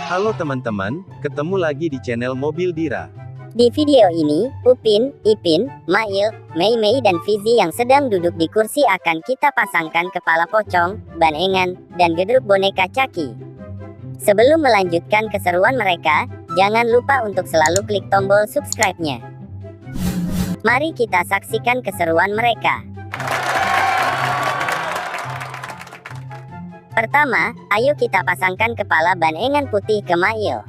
Halo teman-teman, ketemu lagi di channel Mobil Dira. Di video ini, Upin, Ipin, Mail, Mei Mei dan Fizi yang sedang duduk di kursi akan kita pasangkan kepala pocong, banengan, dan gedruk boneka Caki. Sebelum melanjutkan keseruan mereka, jangan lupa untuk selalu klik tombol subscribe-nya. Mari kita saksikan keseruan mereka. Pertama, ayo kita pasangkan kepala banengan putih ke Mail.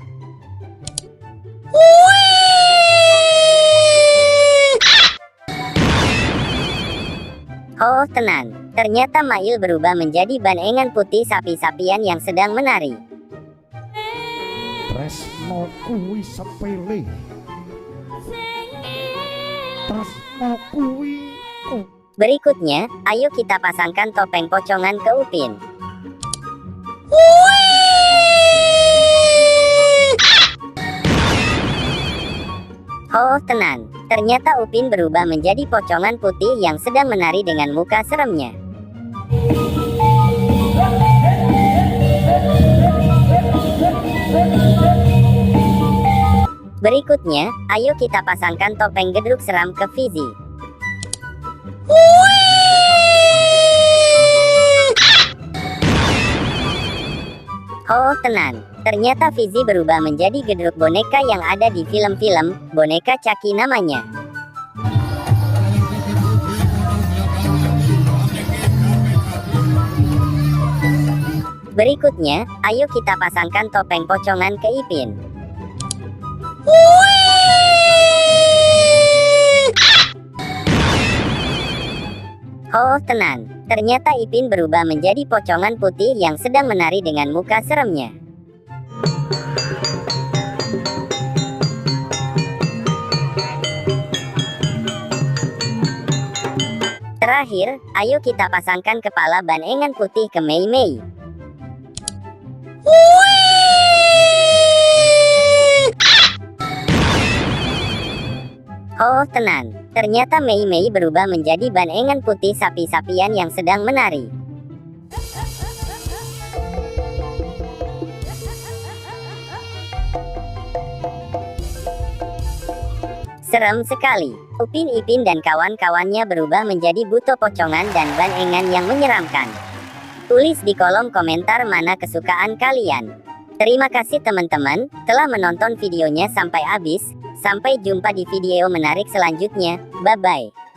Oh, tenang. Ternyata Mail berubah menjadi banengan putih sapi-sapian yang sedang menari. Tresno kuwi sepele. Tresno kuwi. Berikutnya, ayo kita pasangkan topeng pocongan ke Upin. Oh, tenang. Ternyata Upin berubah menjadi pocongan putih yang sedang menari dengan muka seremnya. Berikutnya, ayo kita pasangkan topeng gedruk seram ke Fizi. Oh, tenang. Ternyata Fizi berubah menjadi gedruk boneka yang ada di film-film, boneka Caki namanya. Berikutnya, ayo kita pasangkan topeng pocongan ke Ipin. Oh, tenang. Ternyata Ipin berubah menjadi pocongan putih yang sedang menari dengan muka seremnya. Terakhir, ayo kita pasangkan kepala banengan putih ke Mei Mei. Oh, tenang. Ternyata Mei Mei berubah menjadi banengan putih sapi-sapian yang sedang menari. Serem sekali. Upin Ipin dan kawan-kawannya berubah menjadi buto pocongan dan banengan yang menyeramkan. Tulis di kolom komentar mana kesukaan kalian. Terima kasih teman-teman, telah menonton videonya sampai habis. Sampai jumpa di video menarik selanjutnya. Bye-bye.